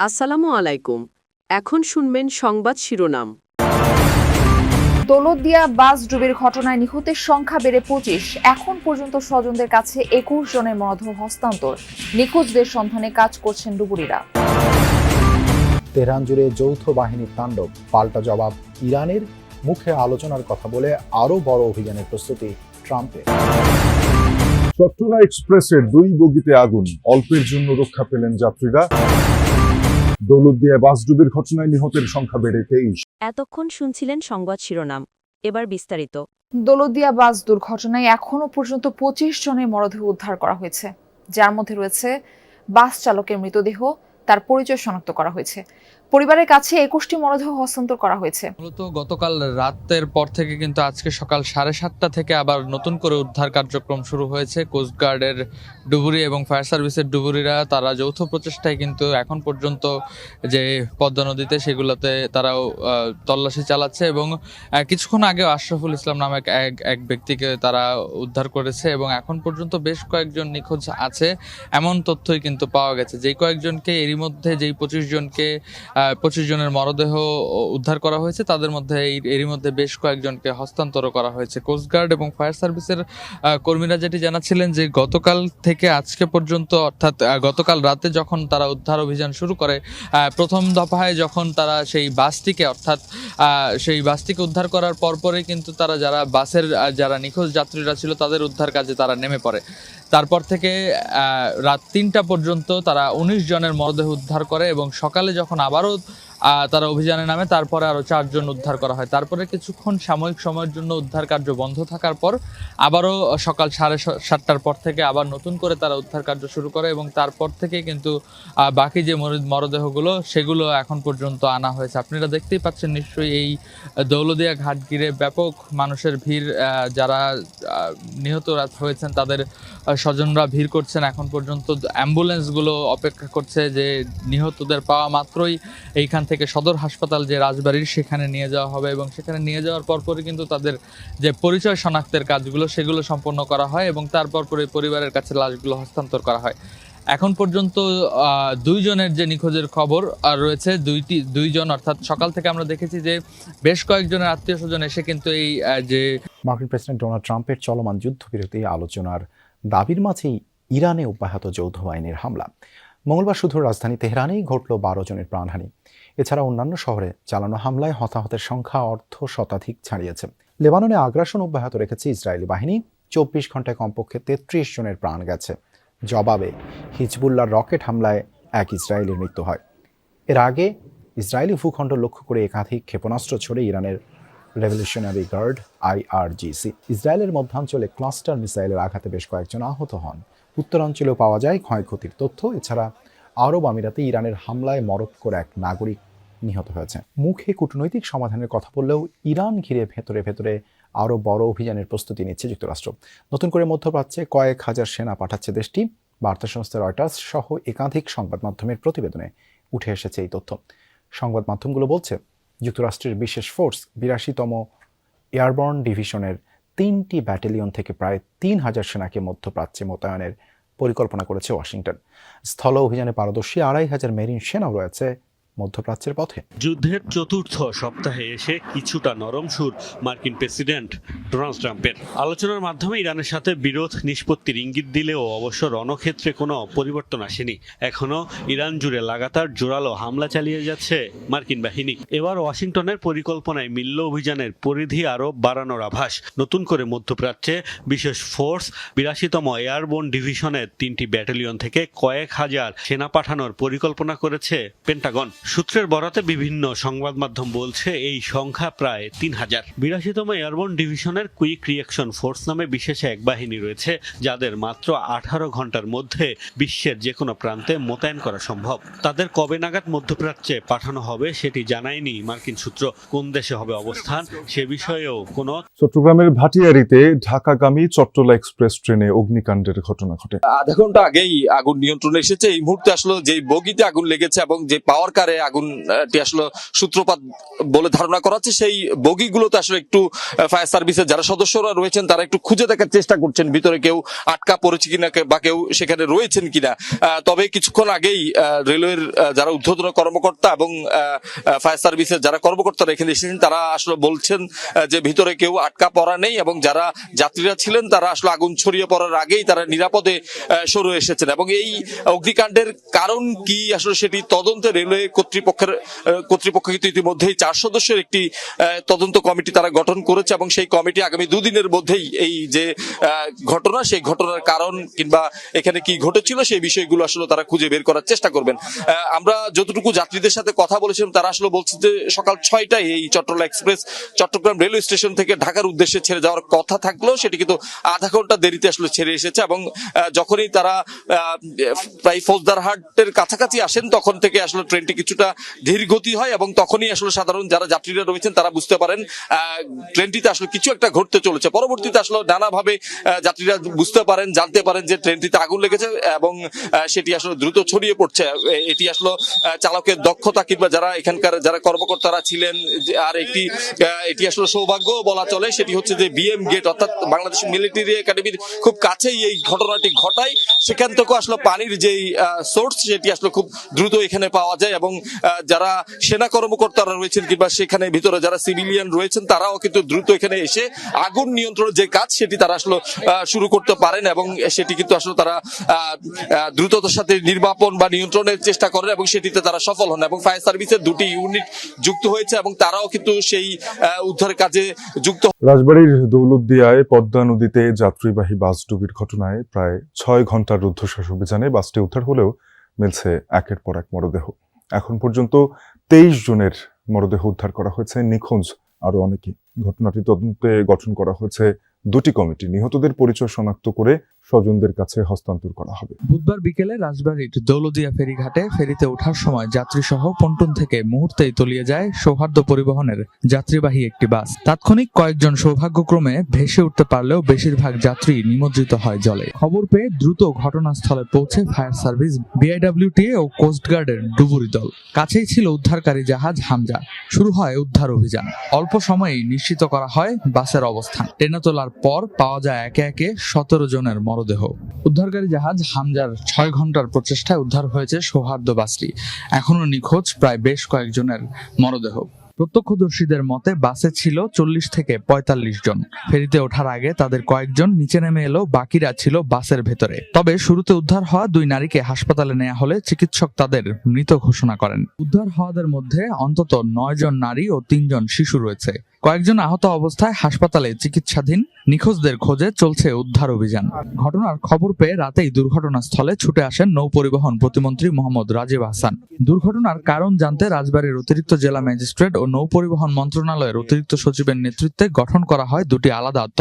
আসসালামু আলাইকুম। এখন শুনবেন সংবাদ শিরোনাম। দৌলতদিয়া বাস ডুবির ঘটনায় নিহতের সংখ্যা বেড়ে ২৫। এখন পর্যন্ত স্বজনদের কাছে ২১ জনের মরদেহ হস্তান্তর। নিখোঁজদের সন্ধানে কাজ করছেন ডুবুরিরা। তেহরান জুড়ে যৌথ বাহিনীর তাণ্ডব, পাল্টা জবাব ইরানের, মুখে আলোচনার কথা বলে আরও বড় অভিযানের প্রস্তুতি ট্রাম্পের। চট্টলা এক্সপ্রেসের ২ বগিতে আগুন, অল্পের জন্য রক্ষা পেলেন যাত্রীরা। দৌলতদিয়ায় বাস ডুবির ঘটনায় নিহতের সংখ্যা বেড়ে ২৩। এতক্ষণ শুনছিলেন সংবাদ শিরোনাম, এবার বিস্তারিত। দৌলতদিয়া বাস দুর্ঘটনায় এখনো পর্যন্ত ২৫ জনের মরদেহ উদ্ধার করা হয়েছে, যার মধ্যে রয়েছে বাস চালকের মৃতদেহ। তার পরিচয় শনাক্ত করা হয়েছে। পরিবারের কাছে ২১টি মরদেহ হস্তান্তর করা হয়েছে। মূলত গতকাল রাতের পর থেকে কিন্তু আজকে সকাল 7:30টা থেকে আবার নতুন করে উদ্ধার কার্যক্রম শুরু হয়েছে। কোস্টগার্ডের ডুবুরি এবং ফায়ার সার্ভিসের ডুবুরিরা তারা যৌথ প্রচেষ্টায় কিন্তু এখন পর্যন্ত যে পদ্মা নদীতে সেগুলোতে তারাও তল্লাশি চালাচ্ছে এবং কিছুক্ষণ আগেও আশরাফুল ইসলাম নামে এক ব্যক্তিকে তারা উদ্ধার করেছে এবং এখন পর্যন্ত বেশ কয়েকজন নিখোঁজ আছে এমন তথ্যই কিন্তু পাওয়া গেছে। যেই কয়েকজনকে এরই মধ্যে যেই 25 জনের মরদেহ উদ্ধার করা হয়েছে তাদের মধ্যে এরই মধ্যে বেশ কয়েকজনকে হস্তান্তর করা হয়েছে। কোস্টগার্ড এবং ফায়ার সার্ভিসের কর্মীরা যেটি জানাচ্ছিলেন যে গতকাল থেকে আজকে পর্যন্ত, অর্থাৎ গতকাল রাতে যখন তারা উদ্ধার অভিযান শুরু করে, প্রথম দফায় যখন তারা সেই বাসটিকে উদ্ধার করার পরপরই কিন্তু তারা যারা নিখোঁজ যাত্রীরা ছিল তাদের উদ্ধার কাজে তারা নেমে পড়ে। তারপর থেকে রাত ৩টা পর্যন্ত তারা ১৯ জনের মরদেহ উদ্ধার করে এবং সকালে যখন আবারও তারা অভিযানে নামে তারপরে আরও ৪ জন উদ্ধার করা হয়। তারপরে কিছুক্ষণ সাময়িক সময়ের জন্য উদ্ধার কার্য বন্ধ থাকার পর আবারও সকাল 7:30টার পর থেকে আবার নতুন করে তারা উদ্ধার কার্য শুরু করে এবং তারপর থেকে কিন্তু বাকি যে মরদেহগুলো সেগুলো এখন পর্যন্ত আনা হয়েছে। আপনারা দেখতেই পাচ্ছেন নিশ্চয়ই এই দৌলতদিয়া ঘাট ঘিরে ব্যাপক মানুষের ভিড়। যারা নিহত হয়েছেন তাদের স্বজনরা ভিড় করছেন। এখন পর্যন্ত অ্যাম্বুলেন্সগুলো অপেক্ষা করছে যে নিহতদের পাওয়া মাত্রই এইখান থেকে সদর হাসপাতাল যে রাজবাড়ির সেখানে নিয়ে যাওয়া হবে এবং সেখানে নিয়ে যাওয়ার পরপরই কিন্তু তাদের যে পরিচয় শনাক্তের কাজগুলো সেগুলো সম্পন্ন করা হয় এবং তারপর পরিবারের কাছে লাশগুলো হস্তান্তর করা হয়। এখন পর্যন্ত ২ জনের যে নিখোঁজের খবর রয়েছে, দুইজন, অর্থাৎ সকাল থেকে আমরা দেখেছি যে বেশ কয়েকজনের আত্মীয় স্বজন এসে কিন্তু এই যে মার্কিন প্রেসিডেন্ট ডোনাল্ড ট্রাম্পের চলমান যুদ্ধবিরতি আলোচনার দাবির মাঝেই ইরানে অব্যাহত যৌথ বাহিনীর হামলা। মঙ্গলবার শুধু রাজধানী তেহরানেই ঘটল ১২ জনের প্রাণহানি। এছাড়া অন্যান্য শহরে চালানো হামলায় হতাহতের সংখ্যা অর্ধশতাধিক ছাড়িয়েছে। লেবাননে আগ্রাসন অব্যাহত রেখেছে ইসরায়েলি বাহিনী। ২৪ ঘন্টায় কমপক্ষে ৩৩ জনের প্রাণ গেছে। জবাবে হিজবুল্লাহর রকেট হামলায় এক ইসরায়েলির মৃত্যু হয়। এর আগে ইসরায়েলি ভূখণ্ড লক্ষ্য করে একাধিক ক্ষেপণাস্ত্র ছড়ে ইরানের রেভলিউশনারি গার্ড IRGC। ইসরায়েলের মধ্যাঞ্চলে ক্লাস্টার মিসাইলের আঘাতে বেশ কয়েকজন আহত হন। উত্তরাঞ্চলেও পাওয়া যায় ক্ষয়ক্ষতির তথ্য। এছাড়া আরব আমিরাতে ইরানের হামলায় মরক্কোর এক নাগরিক নিহত হয়েছে। মুখে কূটনৈতিক সমাধানের কথা বললেও ইরান ঘিরে ভেতরে আরও বড় অভিযানের প্রস্তুতি নিচ্ছে যুক্তরাষ্ট্র। নতুন করে মধ্যপ্রাচ্যে কয়েক হাজার সেনা পাঠাচ্ছে দেশটি। বার্তা সংস্থা রয়টার্স সহ একাধিক সংবাদ মাধ্যমের প্রতিবেদনে উঠে এসেছে এই তথ্য। সংবাদ মাধ্যমগুলো বলছে যুক্তরাষ্ট্রের বিশেষ ফোর্স ৮২তম এয়ারবর্ন ডিভিশনের ৩টি ব্যাটালিয়ন থেকে প্রায় ৩,০০০ সেনাকে মধ্যপ্রাচ্যে মোতায়েনের পরিকল্পনা করেছে ওয়াশিংটন। স্থল অভিযানে পারদর্শী ২৫০০ মেরিন সেনাও রয়েছে মধ্যপ্রাচ্যের পথে। যুদ্ধের চতুর্থ সপ্তাহে এসে কিছুটা নরম সুর মার্কিন প্রেসিডেন্ট ডোনাল্ড ট্রাম্পের। আলোচনার মাধ্যমে ইরানের সাথে বিরোধ নিষ্পত্তির ইঙ্গিত দিলেও অবশ্য রণক্ষেত্রে কোনো পরিবর্তন আসেনি। এখনও ইরান জুড়ে লাগাতার জোরালো হামলা চালিয়ে যাচ্ছে মার্কিন বাহিনী। এবার ওয়াশিংটনের পরিকল্পনায় মিলল অভিযানের পরিধি আরও বাড়ানোর আভাস। নতুন করে মধ্যপ্রাচ্যে বিশেষ ফোর্স ৮২তম এয়ারবোর্ন ডিভিশনের ৩টি ব্যাটালিয়ন থেকে কয়েক হাজার সেনা পাঠানোর পরিকল্পনা করেছে পেন্টাগন। সূত্রের বরাতে বিভিন্ন সংবাদ মাধ্যম বলছে এই সংখ্যা প্রায় ৩,০০০। ৮২তম এয়ারবোর্ন ডিভিশনের কুইক রিঅ্যাকশন ফোর্স নামে বিশেষ এক বাহিনী রয়েছে, যাদের মাত্র ১৮ ঘন্টার মধ্যে বিশ্বের যে কোনো প্রান্তে মোতায়েন করা সম্ভব। তাদের কবে নাগাদ মধ্যপ্রাচ্যে পাঠানো হবে সেটি জানায়নি মার্কিন সূত্র। কোন দেশে হবে অবস্থান সে বিষয়েও কোনো। চট্টগ্রামের ভাটিয়ারীতে ঢাকাগামী চট্টলা এক্সপ্রেস ট্রেনে অগ্নিকাণ্ডের ঘটনা ঘটে। আধা ঘন্টা আগেই আগুন নিয়ন্ত্রণে এসেছে। এই মুহূর্তে আসলে যে বগিতে আগুন লেগেছে এবং যে পাওয়ার কারে আকারে আগুনটি আসলে সূত্রপাত বলে ধারণা করা হচ্ছে। সেই বগিগুলোতে আসলে একটু ফায়ার সার্ভিসের যারা সদস্যরা রয়েছেন তারা একটু খুঁজে দেখার চেষ্টা করছেন ভিতরে কেউ আটকা পড়েছে কিনা বা কেউ সেখানে রয়েছেন কিনা। তবে কিছুক্ষণ আগেই রেলওয়ের যারা ঊর্ধ্বতন কর্মকর্তা এবং ফায়ার সার্ভিসের যারা কর্মকর্তারা এখানে এসেছেন তারা আসলে বলছেন যে ভিতরে কেউ আটকা পড়া নেই এবং যারা যাত্রীরা ছিলেন তারা আসলে আগুন ছড়িয়ে পড়ার আগেই তারা নিরাপদে সরে এসেছেন। এবং এই অগ্নিকাণ্ডের কারণ কি আসলে সেটি তদন্তে রেলওয়ে কর্তৃপক্ষ কিন্তু ইতিমধ্যেই 4 সদস্যের একটি তদন্ত কমিটি তারা গঠন করেছে এবং সেই কমিটি আগামী 2 দিনের মধ্যেই এই যে ঘটনা সেই ঘটনার কারণ কিংবা এখানে কি ঘটেছিল সেই বিষয়গুলো আসলে তারা খুঁজে বের করার চেষ্টা করবেন। আমরা যতটুকু যাত্রীদের সাথে কথা বলেছিলাম তারা আসলে বলছে যে সকাল 6টায় এই Chattala express Chattogram railway station থেকে ঢাকার উদ্দেশ্যে ছেড়ে যাওয়ার কথা থাকলেও সেটি কিন্তু আধা ঘন্টা দেরিতে আসলে ছেড়ে এসেছে এবং যখনই তারা প্রায় ফৌজদারহাটের কাছাকাছি আসেন তখন থেকে আসলে ট্রেনটি কিছুটা ধীর গতি হয় এবং তখনই আসলে সাধারণ যারা যাত্রীরা রয়েছেন তারা বুঝতে পারেন ট্রেনটিতে আসলে কিছু একটা ঘটতে চলেছে। পরবর্তীতে আসলে নানাভাবে যাত্রীরা বুঝতে পারেন জানতে পারেন যে ট্রেনটিতে আগুন লেগেছে এবং সেটি আসলে দ্রুত ছড়িয়ে পড়ছে। এটি আসলে চালকের দক্ষতা কিংবা যারা এখানকার যারা কর্মকর্তারা ছিলেন আর এটি আসলে সৌভাগ্য বলা চলে। সেটি হচ্ছে যে বিএম গেট অর্থাৎ বাংলাদেশ মিলিটারি একাডেমির খুব কাছেই এই ঘটনাটি ঘটায়। সেখান থেকে আসলে পানির যেই সোর্স সেটি আসলে খুব দ্রুত এখানে পাওয়া যায় এবং যারা সেনা কর্মকর্তারা রয়েছেন কিংবা সেখানে ভিতরে যারা সিভিলিয়ান রয়েছেন তারাও কিন্তু দ্রুত এখানে এসে আগুন নিয়ন্ত্রণের যে কাজ সেটি তারা আসলে শুরু করতে পারেন এবং সেটি কিন্তু আসলে তারা দ্রুততার সাথে নির্বাপন বা নিয়ন্ত্রণের চেষ্টা করেন এবং সেটিতে তারা সফল হন এবং ফায়ার সার্ভিসের 2টি ইউনিট যুক্ত হয়েছে এবং তারাও কিন্তু সেই উদ্ধার কাজে যুক্ত। রাজবাড়ীর দৌলতদিয়ায় পদ্মা নদীতে যাত্রীবাহী বাস ডুবির ঘটনায় প্রায় 6 ঘন্টার রুদ্ধশ্বাস অভিযানে বাসটি উদ্ধার হলেও মিলছে একের পর এক মরদেহ। এখন পর্যন্ত 23 জনের মরদেহ উদ্ধার করা হয়েছে, নিখোঁজ আরো অনেকে। ঘটনাটি তদন্তে গঠন করা হয়েছে 2টি কমিটি। নিহতদের পরিচয় শনাক্ত করে স্বজনদের কাছে হস্তান্তর করা হবে। বুধবার বিকেলে রাজবাড়ীর দৌলতদিয়া ফেরিঘাটে ফেরিতে ওঠার সময় যাত্রীসহ পন্টন থেকে মুহূর্তেই তলিয়ে যায় সৌহার্দ্য পরিবহনের যাত্রীবাহী একটি বাস। তাৎক্ষণিক কয়েকজন সৌভাগ্যক্রমে ভেসে উঠতে পারলেও বেশিরভাগ যাত্রী নিমজ্জিত হয় জলে। খবর পেয়ে দ্রুত ঘটনাস্থলে পৌঁছে ফায়ার সার্ভিস, বিআইডব্লিউটিএ ও কোস্টগার্ডের ডুবুরি দল। কাছেই ছিল উদ্ধারকারী জাহাজ হামজা। শুরু হয় উদ্ধার অভিযান। অল্প সময়েই নিশ্চিত করা হয় বাসের অবস্থান। টেনে তোলার পর পাওয়া যায় একে একে 17 জনের মরদেহ। উদ্ধারকারী জাহাজ হামজার 6 ঘন্টার প্রচেষ্টায় উদ্ধার হয়েছে সৌহার্দ্য বাসটি। এখনো নিখোঁজ প্রায় বেশ কয়েকজনের মরদেহ। প্রত্যক্ষদর্শীদের মতে বাসে ছিল 40 থেকে 45 জন। ফেরিতে ওঠার আগে তাদের কয়েকজন নিচে নেমে এলো, বাকিরা ছিল বাসের ভেতরে। তবে শুরুতে উদ্ধার হওয়া 2 নারীকে হাসপাতালে নেওয়া হলে চিকিৎসক তাদের মৃত ঘোষণা করেন। উদ্ধার হওয়াদের মধ্যে অন্তত 9 জন নারী ও 3 জন শিশু রয়েছে। কয়েকজন আহত অবস্থায় হাসপাতালে চিকিৎসাধীন। নিখোঁজদের খোঁজে চলছে উদ্ধার অভিযান। ঘটনার খবর পেয়ে রাতেই দুর্ঘটনাস্থলে ছুটে আসেন নৌপরিবহন প্রতিমন্ত্রী মোহাম্মদ রাজীব হাসান। দুর্ঘটনার কারণ জানতে রাজবাড়ীর অতিরিক্ত জেলা ম্যাজিস্ট্রেট ও নৌপরিবহন মন্ত্রণালয়ের অতিরিক্ত সচিবের নেতৃত্বে গঠন করা হয় 2টি আলাদা তদন্ত